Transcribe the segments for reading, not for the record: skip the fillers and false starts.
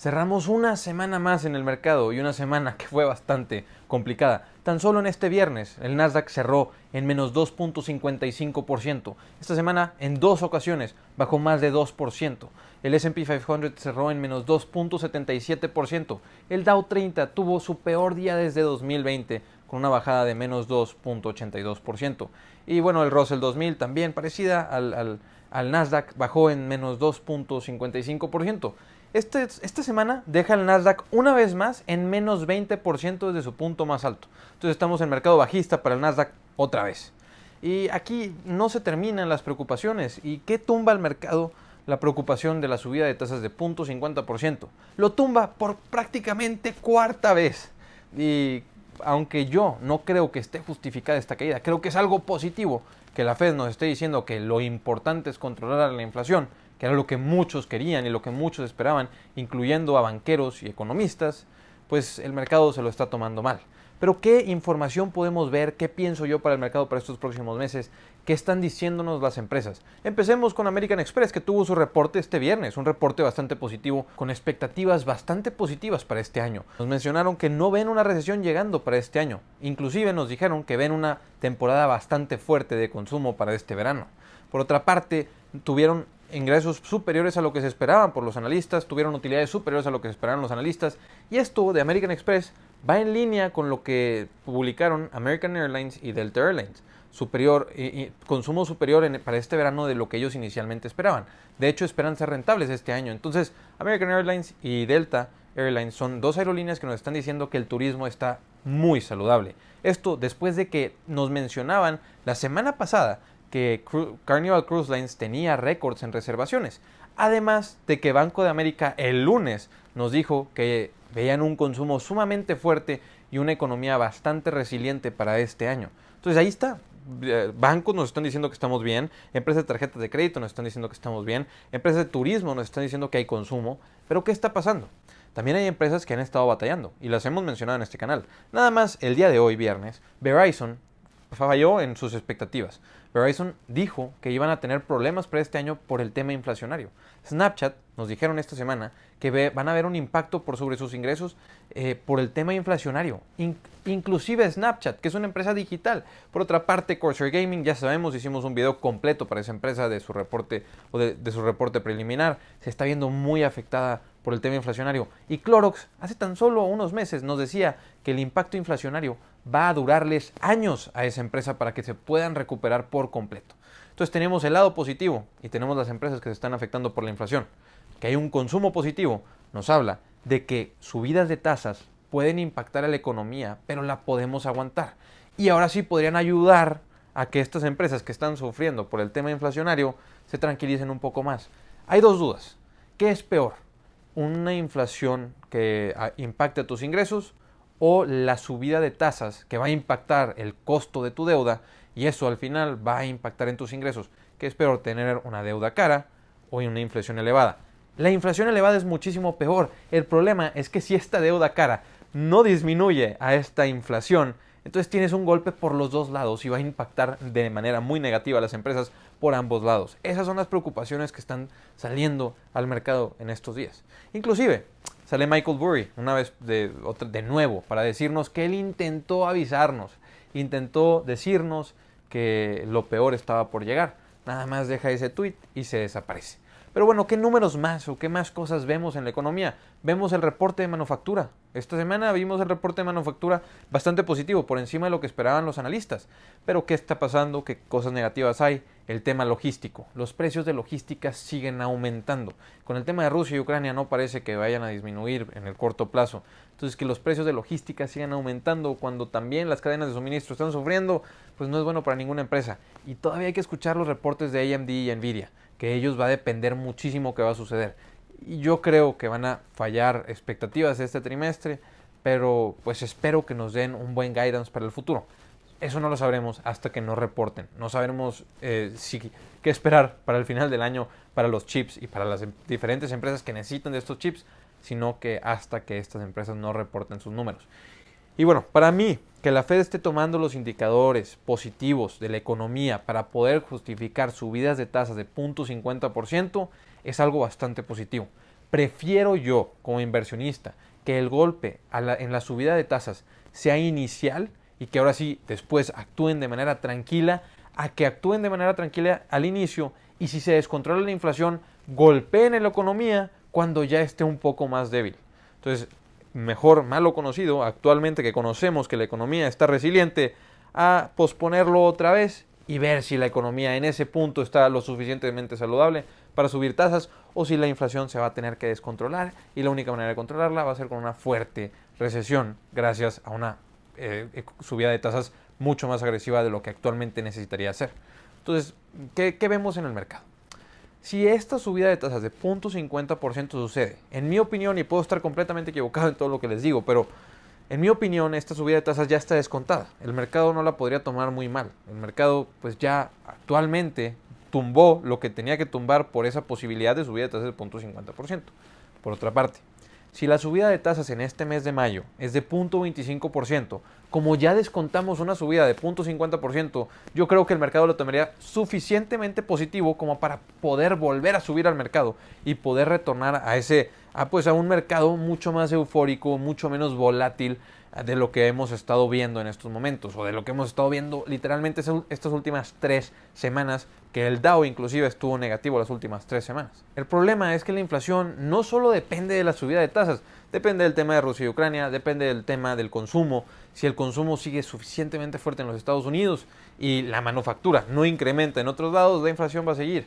Cerramos una semana más en el mercado y una semana que fue bastante complicada. Tan solo en este viernes el Nasdaq cerró en menos 2.55%. Esta semana en dos ocasiones bajó más de 2%. El S&P 500 cerró en menos 2.77%. El Dow 30 tuvo su peor día desde 2020 con una bajada de menos 2.82%. Y bueno, el Russell 2000 también parecida al Nasdaq bajó en menos 2.55%. Esta semana deja el Nasdaq una vez más en menos 20% desde su punto más alto. Entonces estamos en mercado bajista para el Nasdaq otra vez. Y aquí no se terminan las preocupaciones. ¿Y qué tumba el mercado? La preocupación de la subida de tasas de 0.50%. Lo tumba por prácticamente cuarta vez. Y aunque yo no creo que esté justificada esta caída, creo que es algo positivo que la Fed nos esté diciendo que lo importante es controlar la inflación, que era lo que muchos querían y lo que muchos esperaban, incluyendo a banqueros y economistas, pues el mercado se lo está tomando mal. Pero ¿qué información podemos ver? ¿Qué pienso yo para el mercado para estos próximos meses? ¿Qué están diciéndonos las empresas? Empecemos con American Express, que tuvo su reporte este viernes, un reporte bastante positivo, con expectativas bastante positivas para este año. Nos mencionaron que no ven una recesión llegando para este año. Inclusive nos dijeron que ven una temporada bastante fuerte de consumo para este verano. Por otra parte, tuvieron ingresos superiores a lo que se esperaban por los analistas, tuvieron utilidades superiores a lo que se esperaban los analistas, y esto de American Express va en línea con lo que publicaron American Airlines y Delta Airlines. Consumo superior para este verano de lo que ellos inicialmente esperaban. De hecho, esperan ser rentables este año. Entonces, American Airlines y Delta Airlines son dos aerolíneas que nos están diciendo que el turismo está muy saludable. Esto después de que nos mencionaban la semana pasada que Carnival Cruise Lines tenía récords en reservaciones. Además de que Banco de América el lunes nos dijo que veían un consumo sumamente fuerte y una economía bastante resiliente para este año. Entonces ahí está. Bancos nos están diciendo que estamos bien, empresas de tarjetas de crédito nos están diciendo que estamos bien, empresas de turismo nos están diciendo que hay consumo, pero ¿qué está pasando? También hay empresas que han estado batallando y las hemos mencionado en este canal. Nada más el día de hoy, viernes, Verizon falló en sus expectativas. Verizon dijo que iban a tener problemas para este año por el tema inflacionario. Snapchat nos dijeron esta semana que van a ver un impacto sobre sus ingresos por el tema inflacionario. Inclusive Snapchat, que es una empresa digital. Por otra parte, Corsair Gaming, ya sabemos, hicimos un video completo para esa empresa de su reporte o de su reporte preliminar. Se está viendo muy afectada por el tema inflacionario. Y Clorox, hace tan solo unos meses, nos decía que el impacto inflacionario va a durarles años a esa empresa para que se puedan recuperar por completo. Entonces tenemos el lado positivo y tenemos las empresas que se están afectando por la inflación. Que hay un consumo positivo nos habla de que subidas de tasas pueden impactar a la economía, pero la podemos aguantar. Y ahora sí podrían ayudar a que estas empresas que están sufriendo por el tema inflacionario se tranquilicen un poco más. Hay dos dudas. ¿Qué es peor? ¿Una inflación que impacte a tus ingresos o la subida de tasas que va a impactar el costo de tu deuda y eso al final va a impactar en tus ingresos? ¿Qué es peor, tener una deuda cara o una inflación elevada? La inflación elevada es muchísimo peor. El problema es que si esta deuda cara no disminuye a esta inflación, entonces tienes un golpe por los dos lados y va a impactar de manera muy negativa a las empresas por ambos lados. Esas son las preocupaciones que están saliendo al mercado en estos días. Inclusive sale Michael Burry una vez de nuevo para decirnos que él intentó avisarnos, intentó decirnos que lo peor estaba por llegar. Nada más deja ese tweet y se desaparece. Pero bueno, ¿qué números más o qué más cosas vemos en la economía? Vemos el reporte de manufactura. Esta semana vimos el reporte de manufactura bastante positivo, por encima de lo que esperaban los analistas. Pero ¿qué está pasando? ¿Qué cosas negativas hay? El tema logístico. Los precios de logística siguen aumentando. Con el tema de Rusia y Ucrania no parece que vayan a disminuir en el corto plazo. Entonces, que los precios de logística sigan aumentando cuando también las cadenas de suministro están sufriendo, pues no es bueno para ninguna empresa. Y todavía hay que escuchar los reportes de AMD y Nvidia, que ellos va a depender muchísimo qué va a suceder. Y yo creo que van a fallar expectativas este trimestre, pero pues espero que nos den un buen guidance para el futuro. Eso no lo sabremos hasta que nos reporten. No sabremos qué esperar para el final del año para los chips y para las diferentes empresas que necesitan de estos chips, sino que hasta que estas empresas no reporten sus números. Y bueno, para mí, que la Fed esté tomando los indicadores positivos de la economía para poder justificar subidas de tasas de 0.50% es algo bastante positivo. Prefiero yo, como inversionista, que el golpe en la subida de tasas sea inicial y que ahora sí después actúen de manera tranquila, a que actúen de manera tranquila al inicio y si se descontrola la inflación, golpeen en la economía cuando ya esté un poco más débil. Entonces, mejor malo conocido, actualmente que conocemos que la economía está resiliente, a posponerlo otra vez y ver si la economía en ese punto está lo suficientemente saludable para subir tasas o si la inflación se va a tener que descontrolar y la única manera de controlarla va a ser con una fuerte recesión gracias a una subida de tasas mucho más agresiva de lo que actualmente necesitaría hacer. Entonces, ¿qué vemos en el mercado? Si esta subida de tasas de 0.50% sucede, en mi opinión, y puedo estar completamente equivocado en todo lo que les digo, pero en mi opinión esta subida de tasas ya está descontada. El mercado no la podría tomar muy mal. El mercado pues ya actualmente tumbó lo que tenía que tumbar por esa posibilidad de subida de tasas de 0.50%. Por otra parte, si la subida de tasas en este mes de mayo es de 0.25%, como ya descontamos una subida de 0.50%, yo creo que el mercado lo tomaría suficientemente positivo como para poder volver a subir al mercado y poder retornar a un mercado mucho más eufórico, mucho menos volátil de lo que hemos estado viendo en estos momentos, o de lo que hemos estado viendo literalmente estas últimas 3 semanas, que el Dow inclusive estuvo negativo las últimas 3 semanas. El problema es que la inflación no solo depende de la subida de tasas, depende del tema de Rusia y Ucrania, depende del tema del consumo. Si el consumo sigue suficientemente fuerte en los Estados Unidos y la manufactura no incrementa en otros lados, la inflación va a seguir.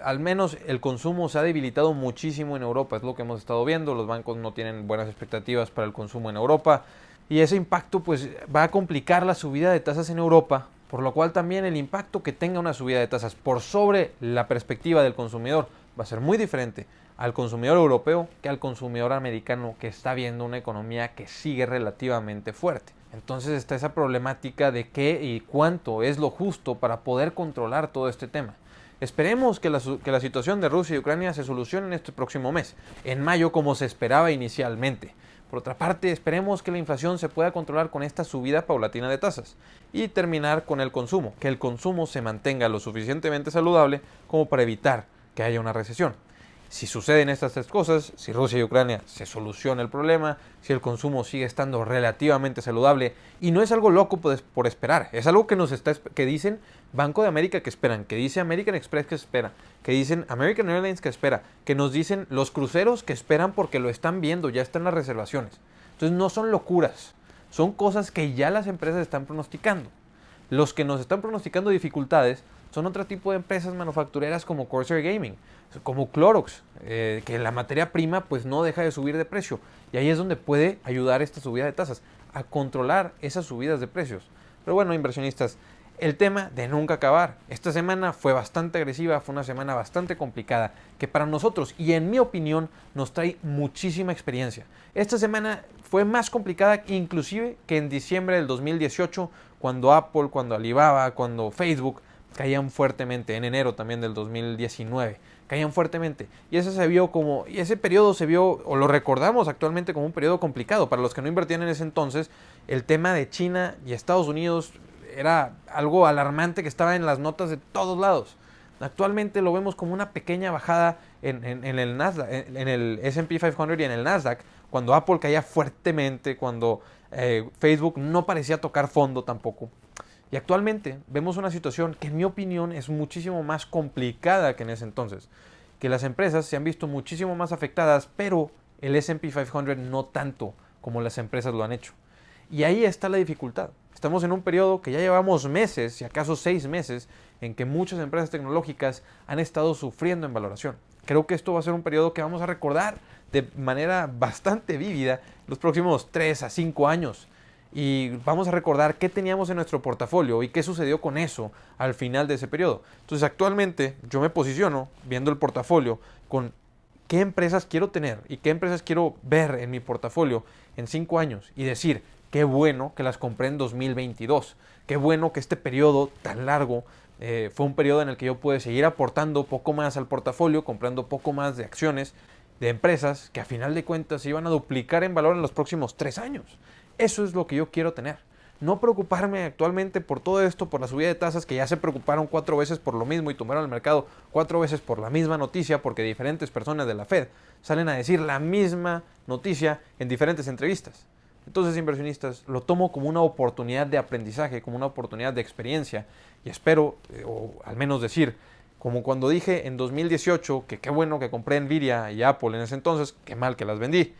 Al menos el consumo se ha debilitado muchísimo en Europa, es lo que hemos estado viendo. Los bancos no tienen buenas expectativas para el consumo en Europa y ese impacto pues va a complicar la subida de tasas en Europa, por lo cual también el impacto que tenga una subida de tasas por sobre la perspectiva del consumidor va a ser muy diferente al consumidor europeo que al consumidor americano, que está viendo una economía que sigue relativamente fuerte. Entonces está esa problemática de qué y cuánto es lo justo para poder controlar todo este tema. Esperemos que la situación de Rusia y Ucrania se solucione en este próximo mes, en mayo como se esperaba inicialmente. Por otra parte, esperemos que la inflación se pueda controlar con esta subida paulatina de tasas y terminar con el consumo, que el consumo se mantenga lo suficientemente saludable como para evitar que haya una recesión. Si suceden estas 3 cosas, si Rusia y Ucrania se soluciona el problema, si el consumo sigue estando relativamente saludable, y no es algo loco por esperar, es algo que dicen Banco de América que esperan, que dice American Express que espera, que dicen American Airlines que espera, que nos dicen los cruceros que esperan porque lo están viendo, ya están las reservaciones. Entonces no son locuras, son cosas que ya las empresas están pronosticando. Los que nos están pronosticando dificultades son otro tipo de empresas manufactureras como Corsair Gaming, como Clorox, que la materia prima pues no deja de subir de precio. Y ahí es donde puede ayudar esta subida de tasas, a controlar esas subidas de precios. Pero bueno, inversionistas, el tema de nunca acabar. Esta semana fue bastante agresiva, fue una semana bastante complicada, que para nosotros, y en mi opinión, nos trae muchísima experiencia. Esta semana fue más complicada inclusive que en diciembre del 2018, cuando Apple, cuando Alibaba, cuando Facebook caían fuertemente, en enero también del 2019, caían fuertemente. Y ese periodo se vio, o lo recordamos actualmente como un periodo complicado. Para los que no invertían en ese entonces, el tema de China y Estados Unidos era algo alarmante que estaba en las notas de todos lados. Actualmente lo vemos como una pequeña bajada en el Nasdaq, en el S&P 500 y en el Nasdaq, cuando Apple caía fuertemente, cuando Facebook no parecía tocar fondo tampoco. Y actualmente vemos una situación que en mi opinión es muchísimo más complicada que en ese entonces, que las empresas se han visto muchísimo más afectadas, pero el S&P 500 no tanto como las empresas lo han hecho. Y ahí está la dificultad. Estamos en un periodo que ya llevamos meses, si acaso 6 meses, en que muchas empresas tecnológicas han estado sufriendo en valoración. Creo que esto va a ser un periodo que vamos a recordar de manera bastante vívida los próximos 3 a 5 años. Y vamos a recordar qué teníamos en nuestro portafolio y qué sucedió con eso al final de ese periodo. Entonces actualmente yo me posiciono viendo el portafolio con qué empresas quiero tener y qué empresas quiero ver en mi portafolio en 5 años y decir, qué bueno que las compré en 2022, qué bueno que este periodo tan largo fue un periodo en el que yo pude seguir aportando poco más al portafolio, comprando poco más de acciones de empresas que a final de cuentas se iban a duplicar en valor en los próximos 3 años. Eso es lo que yo quiero tener. no preocuparme actualmente por todo esto, por la subida de tasas, que ya se preocuparon 4 veces por lo mismo y tumbaron el mercado 4 veces por la misma noticia, porque diferentes personas de la Fed salen a decir la misma noticia en diferentes entrevistas. Entonces, inversionistas, lo tomo como una oportunidad de aprendizaje, como una oportunidad de experiencia, y espero, o al menos decir, como cuando dije en 2018 que qué bueno que compré Nvidia y Apple en ese entonces, qué mal que las vendí.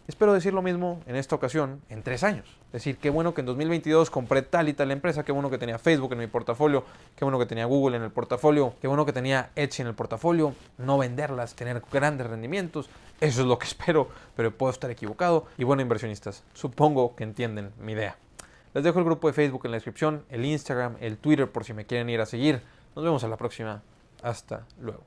Espero decir lo mismo en esta ocasión en 3 años. Es decir, qué bueno que en 2022 compré tal y tal empresa, qué bueno que tenía Facebook en mi portafolio, qué bueno que tenía Google en el portafolio, qué bueno que tenía Etsy en el portafolio, no venderlas, tener grandes rendimientos. Eso es lo que espero, pero puedo estar equivocado. Y bueno, inversionistas, supongo que entienden mi idea. Les dejo el grupo de Facebook en la descripción, el Instagram, el Twitter por si me quieren ir a seguir. Nos vemos a la próxima. Hasta luego.